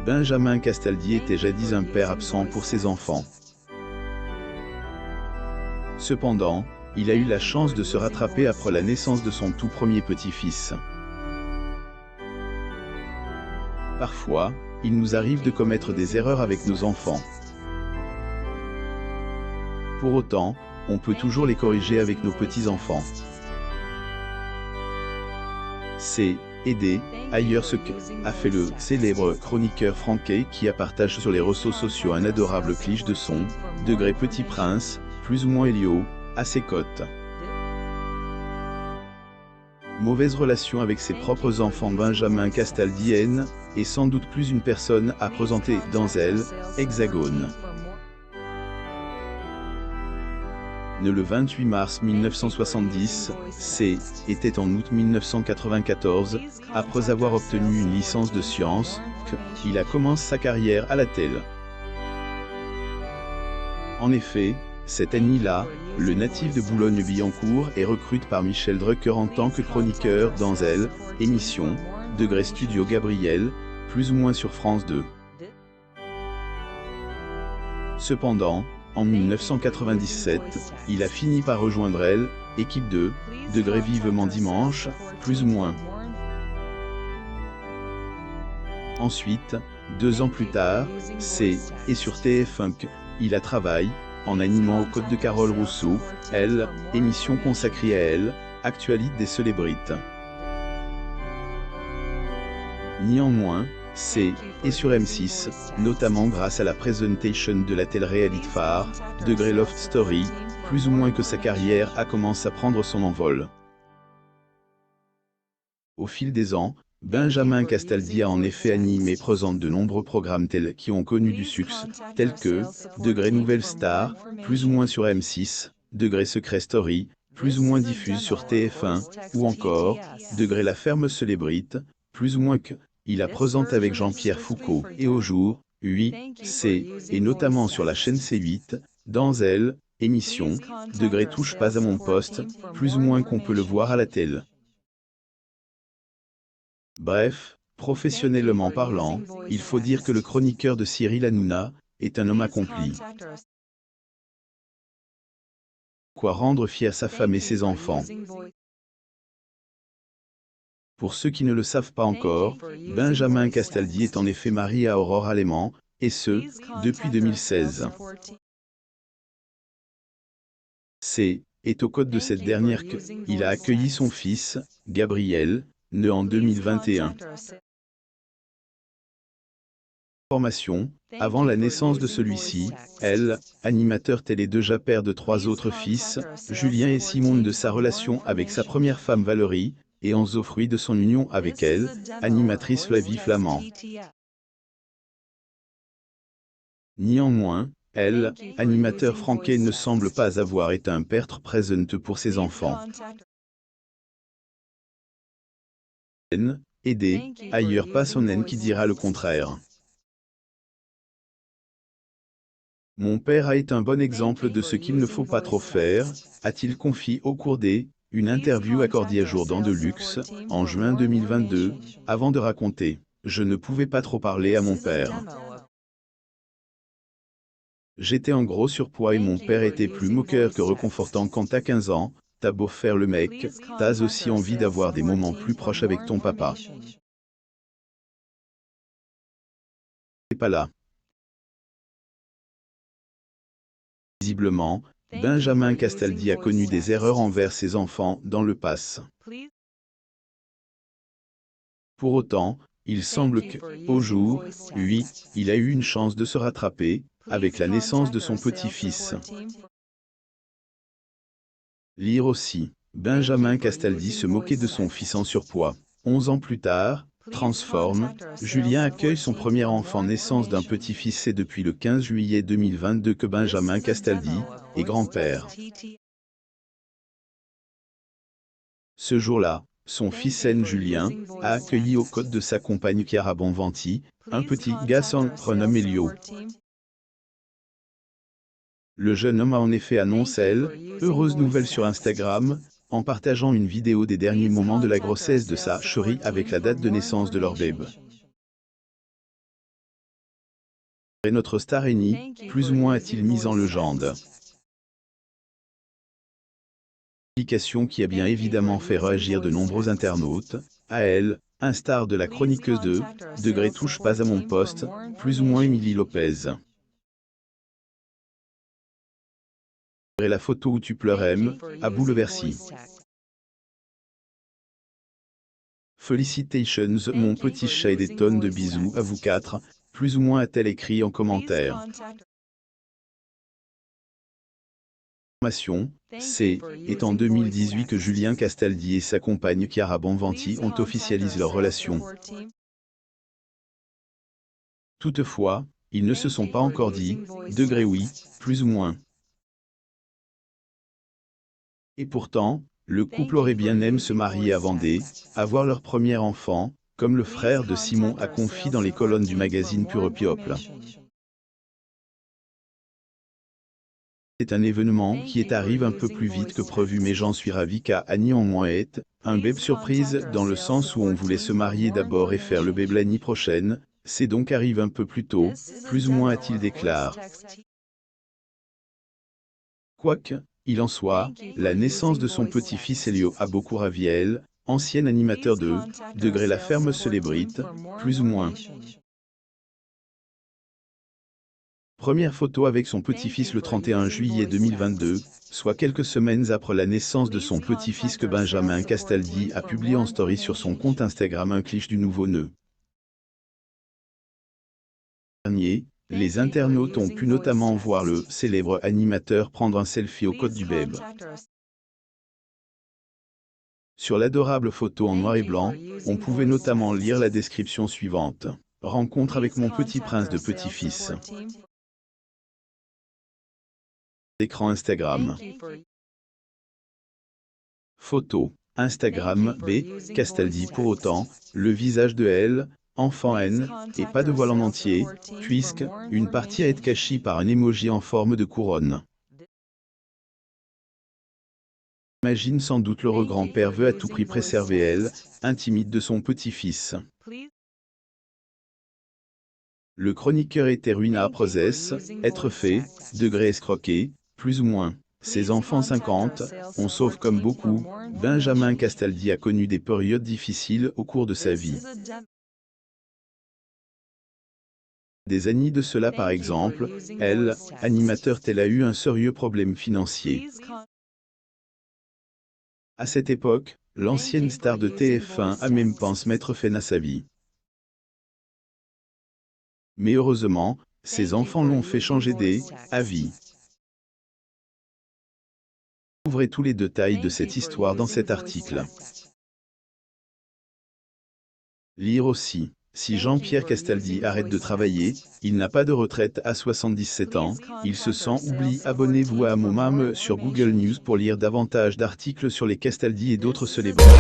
Benjamin Castaldi était jadis un père absent pour ses enfants. Cependant, il a eu la chance de se rattraper après la naissance de son tout premier petit-fils. Parfois, il nous arrive de commettre des erreurs avec nos enfants. Pour autant, on peut toujours les corriger avec nos petits-enfants. C'est aider ailleurs ce que a fait le célèbre chroniqueur Franquet qui a partagé sur les réseaux sociaux un adorable cliché de son degré Petit Prince, plus ou moins Elio, à ses côtes. Mauvaise relation avec ses propres enfants. Benjamin Castaldi est sans doute plus une personne à présenter dans elle, Hexagone. Né le 28 mars 1970, était en août 1994, après avoir obtenu une licence de sciences, qu'il a commencé sa carrière à la télé. En effet, cette année-là, le natif de Boulogne-Billancourt est recruté par Michel Drucker en tant que chroniqueur dans elle, émission, Degré Studio Gabriel, plus ou moins sur France 2. Cependant, en 1997, il a fini par rejoindre elle, équipe 2, Degré Vivement Dimanche, plus ou moins. Ensuite, 2 ans plus tard, et sur TF1 il a travaillé, en animant aux côtés de Carole Rousseau, elle, émission consacrée à elle, actualité des célébrités. Néanmoins, et sur M6, notamment grâce à la présentation de la télé-réalité phare, Degré Love Story, plus ou moins que sa carrière a commencé à prendre son envol. Au fil des ans, Benjamin Castaldi a en effet animé et présenté de nombreux programmes télé qui ont connu du succès, tels que Degré Nouvelle Star, plus ou moins sur M6, Degré Secret Story, plus ou moins diffusé sur TF1, ou encore Degré La Ferme Célébrité, plus ou moins que il a présenté avec Jean-Pierre Foucault et Au Jour, et notamment sur la chaîne C8, dans elle, émission, Degré Touche pas à mon poste, plus ou moins qu'on peut le voir à la télé. Bref, professionnellement parlant, il faut dire que le chroniqueur de Cyril Hanouna est un homme accompli. Quoi rendre fier sa femme et ses enfants. Pour ceux qui ne le savent pas encore, Benjamin Castaldi est en effet marié à Aurore Alément, et ce, depuis 2016. Est au code de cette dernière qu'il a accueilli son fils, Gabriel, né en 2021. Information, avant la naissance de celui-ci, animateur télé déjà père de 3 autres fils, Julien et Simone, de sa relation avec sa première femme Valérie, et au fruit de son union avec elle, animatrice Flavie Flament. Néanmoins, animateur Franquet ne semble pas avoir été un père présent pour ses enfants. Aider ailleurs pas son haine qui dira le contraire. Mon père a été un bon exemple de ce qu'il ne faut pas trop faire, a-t-il confié au cours une interview accordée à Jourdan de Luxe, en juin 2022, avant de raconter « Je ne pouvais pas trop parler à mon père. J'étais en gros surpoids et mon père était plus moqueur que réconfortant. Quand t'as 15 ans, t'as beau faire le mec, t'as aussi envie d'avoir des moments plus proches avec ton papa. C'est pas là. » Visiblement, Benjamin Castaldi a connu des erreurs envers ses enfants dans le passé. Pour autant, il semble que, au jour, il a eu une chance de se rattraper, avec la naissance de son petit-fils. Lire aussi, Benjamin Castaldi se moquait de son fils en surpoids. 11 ans plus tard, transforme, Julien accueille son premier enfant, naissance d'un petit-fils. C'est depuis le 15 juillet 2022 que Benjamin Castaldi est grand-père. Ce jour-là, son fils Julien a accueilli aux côtés de sa compagne Chiara Bonvanti, un petit garçon prénommé Elio. Le jeune homme a en effet annoncé heureuse nouvelle sur Instagram, en partageant une vidéo des derniers moments de la grossesse de sa chérie avec la date de naissance de leur bébé. Et notre star Eni, plus ou moins a-t-il mis en légende. Application qui a bien évidemment fait réagir de nombreux internautes. À elle, un star de la chroniqueuse de Degré touche pas à mon poste, plus ou moins Émilie Lopez. Et la photo où tu pleures M, à Bouleversy. Felicitations mon petit chat et des tonnes de bisous à vous quatre, plus ou moins a-t-elle écrit en commentaire. C'est en 2018 que Julien Castaldi et sa compagne Chiara Bonvanti ont officialisé leur relation. Toutefois, ils ne se sont pas encore dit, degré oui, plus ou moins. Et pourtant, le couple aurait bien aimé se marier à Vendée, avoir leur premier enfant, comme le frère de Simon a confié dans les colonnes du magazine Pure People. C'est un événement qui arrive un peu plus vite que prévu mais j'en suis ravi car Annie en moins est un bébé surprise dans le sens où on voulait se marier d'abord et faire le bébé l'année prochaine, c'est donc arrive un peu plus tôt, plus ou moins a-t-il déclaré. Quoique, il en soit, la naissance de son petit-fils Elio a beaucoup ravi elle, ancien animateur de Degré la ferme célébrite, plus ou moins. Première photo avec son petit-fils le 31 juillet 2022, soit quelques semaines après la naissance de son petit-fils que Benjamin Castaldi a publié en story sur son compte Instagram un cliché du nouveau-né. Les internautes ont pu notamment voir le célèbre animateur prendre un selfie au côte du bébé. Sur l'adorable photo en noir et blanc, on pouvait notamment lire la description suivante. Rencontre avec mon petit prince de petit-fils. Écran Instagram. Photo. Instagram B. Castaldi pour autant, le visage de elle, enfant N, et pas de voile en entier, puisque, une partie est cachée par un emoji en forme de couronne. Imagine sans doute le grand-père veut à tout prix préserver elle, intimide de son petit-fils. Le chroniqueur était ruiné après être fait, degré escroqué, plus ou moins. Ses enfants 50, on sauve comme beaucoup, Benjamin Castaldi a connu des périodes difficiles au cours de sa vie. Des années de cela par exemple, elle, animateur tel a eu un sérieux problème financier. À cette époque, l'ancienne star de TF1 a même pensé mettre fin à sa vie. Mais heureusement, ses enfants l'ont fait changer d'avis. Ouvrez tous les détails de cette histoire dans cet article. Lire aussi. Si Jean-Pierre Castaldi arrête de travailler, il n'a pas de retraite à 77 ans, il se sent oublié. Abonnez-vous à mon mam sur Google News pour lire davantage d'articles sur les Castaldi et d'autres célébrités.